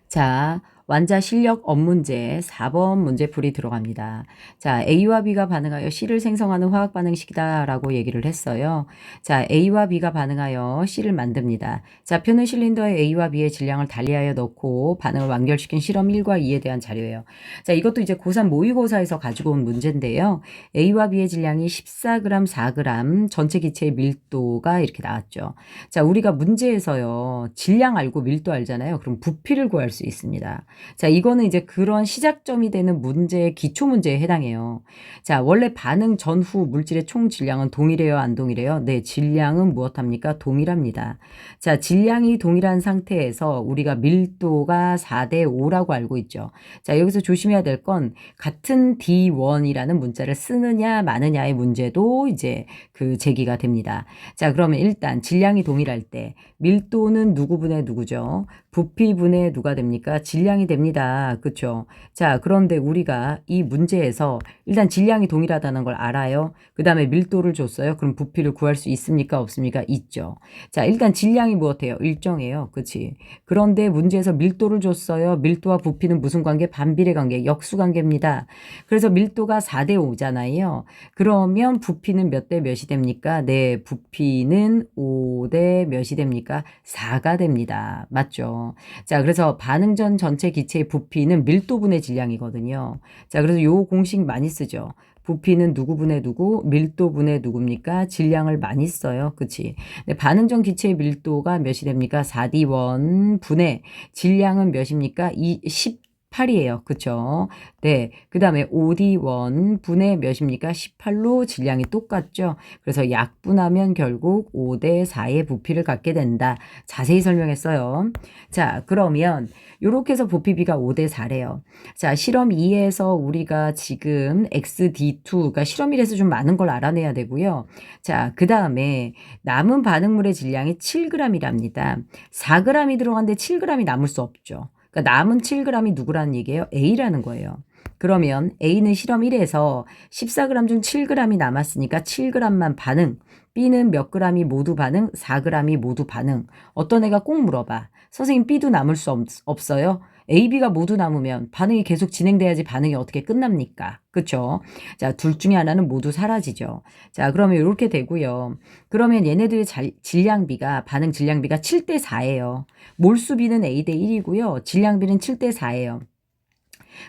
자, 완자 실력 업문제 4번 문제풀이 들어갑니다. 자, A와 B가 반응하여 C를 생성하는 화학 반응식이다 라고 얘기를 했어요. 자, A와 B가 반응하여 C를 만듭니다. 자, 표는 실린더에 A와 B의 질량을 달리하여 넣고 반응을 완결시킨 실험 1과 2에 대한 자료예요. 자, 이것도 이제 고3 모의고사에서 가지고 온 문제인데요. A와 B의 질량이 14g, 4g, 전체 기체의 밀도가 이렇게 나왔죠. 자, 우리가 문제에서요, 질량 알고 밀도 알잖아요. 그럼 부피를 구할 수 있습니다. 자, 이거는 이제 그런 시작점이 되는 문제의 기초 문제에 해당해요. 자, 원래 반응 전후 물질의 총 질량은 동일해요, 안 동일해요? 네, 질량은 무엇합니까? 동일합니다. 자, 질량이 동일한 상태에서 우리가 밀도가 4대 5라고 알고 있죠. 자, 여기서 조심해야 될 건 같은 D1이라는 문자를 쓰느냐 마느냐의 문제도 이제 그 제기가 됩니다. 자, 그러면 일단 질량이 동일할 때 밀도는 누구분의 누구죠? 부피분의 누가 됩니까? 질량이 됩니다. 그렇죠? 자, 그런데 우리가 이 문제에서 일단 질량이 동일하다는 걸 알아요. 그 다음에 밀도를 줬어요. 그럼 부피를 구할 수 있습니까? 없습니까? 있죠. 자, 일단 질량이 무엇해요? 일정해요. 그치? 그런데 문제에서 밀도를 줬어요. 밀도와 부피는 무슨 관계? 반비례 관계, 역수 관계입니다. 그래서 밀도가 4대 5잖아요. 그러면 부피는 몇 대 몇이 됩니까? 네, 부피는 5대 몇이 됩니까? 4가 됩니다. 맞죠? 자, 그래서 반응 전 전체 기체의 부피는 밀도분의 질량이거든요. 자, 그래서 요 공식 많이 쓰죠. 부피는 누구분의 누구, 밀도분의 누굽니까? 질량을 많이 써요. 그치? 네, 반응 전 기체의 밀도가 몇이 됩니까? 4D1 분의 질량은 몇입니까? 18이에요. 그쵸? 네. 그 다음에 5D1 분의 몇입니까? 18로 질량이 똑같죠? 그래서 약분하면 결국 5대 4의 부피를 갖게 된다. 자세히 설명했어요. 자, 그러면 이렇게 해서 부피비가 5대 4래요. 자, 실험 2에서 우리가 지금 XD2, 그러니까 실험 1에서 좀 많은 걸 알아내야 되고요. 자, 그 다음에 남은 반응물의 질량이 7g이랍니다. 4g이 들어갔는데 7g이 남을 수 없죠. 그러니까 남은 7g이 누구라는 얘기예요? A라는 거예요. 그러면 A는 실험 1에서 14g 중 7g이 남았으니까 7g만 반응. B는 몇 g이 모두 반응? 4g이 모두 반응. 어떤 애가 꼭 물어봐. 선생님, B도 남을 수 없어요? A, B가 모두 남으면 반응이 계속 진행돼야지 반응이 어떻게 끝납니까? 그쵸? 자, 둘 중에 하나는 모두 사라지죠. 자, 그러면 이렇게 되고요. 그러면 얘네들의 질량비가, 반응 질량비가 7대 4예요. 몰수비는 A 대 1이고요. 질량비는 7대 4예요.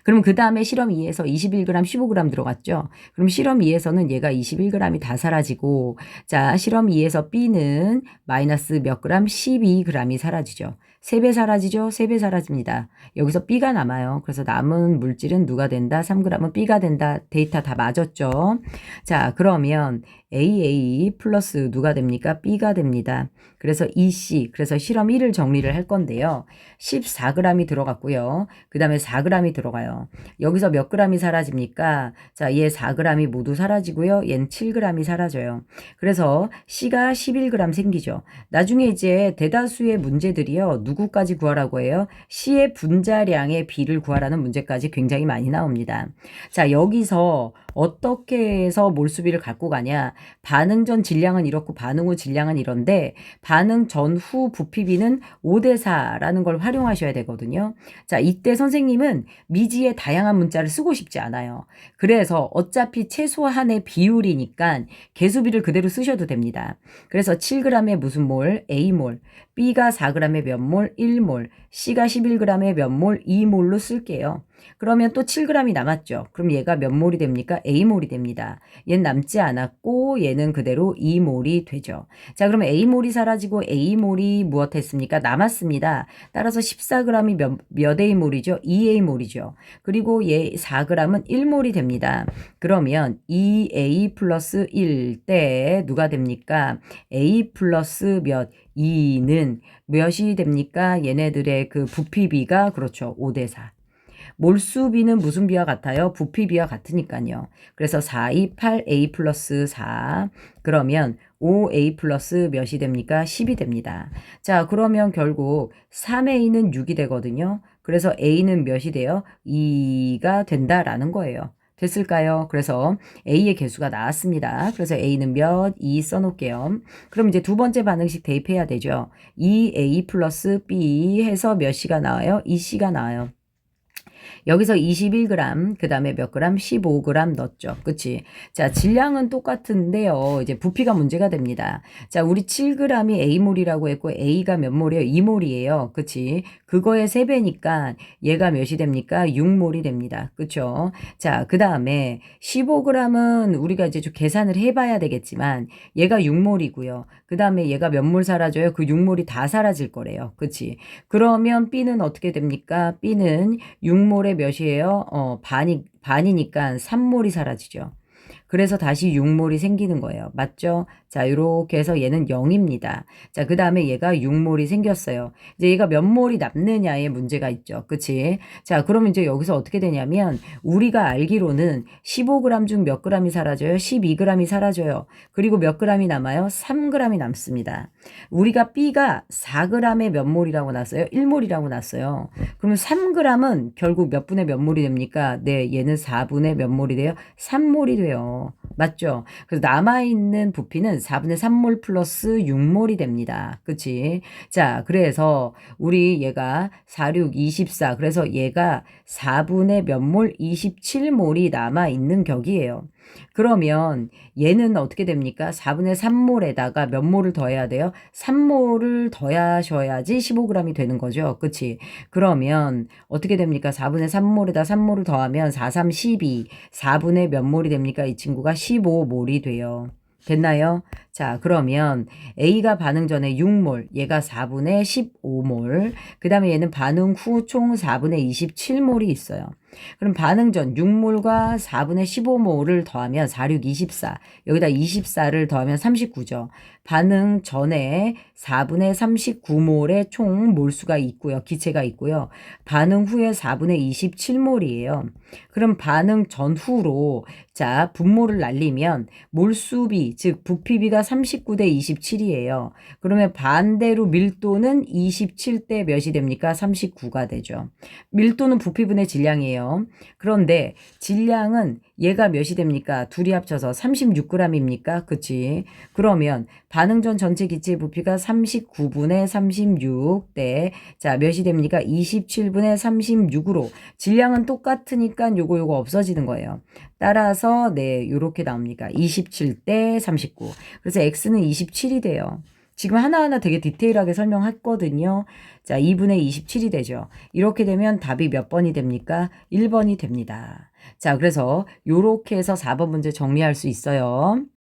그럼 그 다음에 실험 2에서 21g, 15g 들어갔죠. 그럼 실험 2에서는 얘가 21g이 다 사라지고, 자, 실험 2에서 B는 마이너스 몇 그램? 12g이 사라지죠. 3배 사라지죠? 3배 사라집니다. 여기서 B가 남아요. 그래서 남은 물질은 누가 된다? 3g은 B가 된다. 데이터 다 맞았죠? 자, 그러면 AA 플러스 누가 됩니까? B가 됩니다. 그래서 EC, 그래서 실험 1을 정리를 할 건데요. 14g이 들어갔고요. 그 다음에 4g이 들어가요. 여기서 몇 g이 사라집니까? 자, 얘 4g이 모두 사라지고요. 얘는 7g이 사라져요. 그래서 C가 11g 생기죠. 나중에 이제 대다수의 문제들이요. 누구까지 구하라고 해요? C의 분자량의 B를 구하라는 문제까지 굉장히 많이 나옵니다. 자, 여기서 어떻게 해서 몰수비를 갖고 가냐? 반응 전 질량은 이렇고 반응 후 질량은 이런데 반응 전후 부피비는 5대 4라는 걸 활용하셔야 되거든요. 자, 이때 선생님은 미지의 다양한 문자를 쓰고 싶지 않아요. 그래서 어차피 최소한의 비율이니까 개수비를 그대로 쓰셔도 됩니다. 그래서 7g의 무슨 몰? A몰. B가 4g의 몇 몰? 1몰. C가 11g의 몇 몰? 2몰로 쓸게요. 그러면 또 7g이 남았죠. 그럼 얘가 몇 몰이 됩니까? A몰이 됩니다. 얘는 남지 않았고 얘는 그대로 2몰이 되죠. 자, 그러면 A몰이 사라지고 A몰이 무엇 했습니까? 남았습니다. 따라서 14g이 몇 A몰이죠? 2A몰이죠. 그리고 얘 4g은 1몰이 됩니다. 그러면 2A 플러스 1 때 누가 됩니까? A 플러스 몇? 2는 몇이 됩니까? 얘네들의 그 부피비가 그렇죠. 5대 4. 몰수비는 무슨 비와 같아요? 부피비와 같으니까요. 그래서 4, 2, 8A 플러스 4. 그러면 5A 플러스 몇이 됩니까? 10이 됩니다. 자, 그러면 결국 3A는 6이 되거든요. 그래서 A는 몇이 돼요? 2가 된다라는 거예요. 됐을까요? 그래서 A의 개수가 나왔습니다. 그래서 A는 몇? 2 써놓을게요. 그럼 이제 두 번째 반응식 대입해야 되죠. 2A 플러스 B 해서 몇 C가 나와요? 2C가 나와요. 여기서 21g, 그 다음에 몇 그램? 15g 넣었죠. 그치? 자, 질량은 똑같은데요. 이제 부피가 문제가 됩니다. 자, 우리 7g이 A몰이라고 했고, A가 몇 몰이에요? 2몰이에요. 그치? 그거의 3배니까 얘가 몇이 됩니까? 6몰이 됩니다. 그쵸? 자, 그 다음에 15g은 우리가 이제 좀 계산을 해봐야 되겠지만, 얘가 6몰이고요. 그 다음에 얘가 몇 몰 사라져요? 그 6몰이 다 사라질 거래요. 그치? 그러면 B는 어떻게 됩니까? B는 6몰의 몇이에요? 반이니까 3몰이 사라지죠. 그래서 다시 6몰이 생기는 거예요. 맞죠? 자, 이렇게 해서 얘는 0입니다. 자, 그 다음에 얘가 6몰이 생겼어요. 이제 얘가 몇 몰이 남느냐에 문제가 있죠. 그치? 자, 그러면 이제 여기서 어떻게 되냐면 우리가 알기로는 15g 중 몇 g이 사라져요? 12g이 사라져요. 그리고 몇 g이 남아요? 3g이 남습니다. 우리가 B가 4g에 몇 몰이라고 났어요? 1몰이라고 났어요. 그러면 3g은 결국 몇 분의 몇 몰이 됩니까? 네, 얘는 4분의 몇 몰이 돼요? 3몰이 돼요. 맞죠? 그래서 남아있는 부피는 4분의 3몰 플러스 6몰이 됩니다. 그치? 자, 그래서 우리 얘가 4, 6, 24. 그래서 얘가 4분의 몇 몰? 27몰이 남아있는 격이에요. 그러면 얘는 어떻게 됩니까? 4분의 3몰에다가 몇 몰을 더해야 돼요? 3몰을 더하셔야지 15g이 되는 거죠. 그치? 그러면 어떻게 됩니까? 4분의 3몰에다 3몰을 더하면 4, 3, 12. 4분의 몇 몰이 됩니까? 이 친구가 15몰이 돼요. 됐나요? 자, 그러면 A가 반응 전에 6몰, 얘가 4분의 15몰, 그 다음에 얘는 반응 후 총 4분의 27몰이 있어요. 그럼 반응 전 6몰과 4분의 15몰을 더하면 4, 6, 24. 여기다 24를 더하면 39죠. 반응 전에 4분의 39몰의 총 몰수가 있고요. 기체가 있고요. 반응 후에 4분의 27몰이에요. 그럼 반응 전후로 자, 분모를 날리면 몰수비, 즉 부피비가 39대 27이에요. 그러면 반대로 밀도는 27대 몇이 됩니까? 39가 되죠. 밀도는 부피분의 질량이에요. 그런데 질량은 얘가 몇이 됩니까? 둘이 합쳐서 36g입니까? 그치? 그러면 반응 전 전체 기체 부피가 39분의 36대 자 몇이 됩니까? 27분의 36으로 질량은 똑같으니까 요거 없어지는 거예요. 따라서 네 요렇게 나옵니까? 27대 39. 그래서 X는 27이 돼요. 지금 하나하나 되게 디테일하게 설명했거든요. 자, 2분의 27이 되죠. 이렇게 되면 답이 몇 번이 됩니까? 1번이 됩니다. 자, 그래서 요렇게 해서 4번 문제 정리할 수 있어요.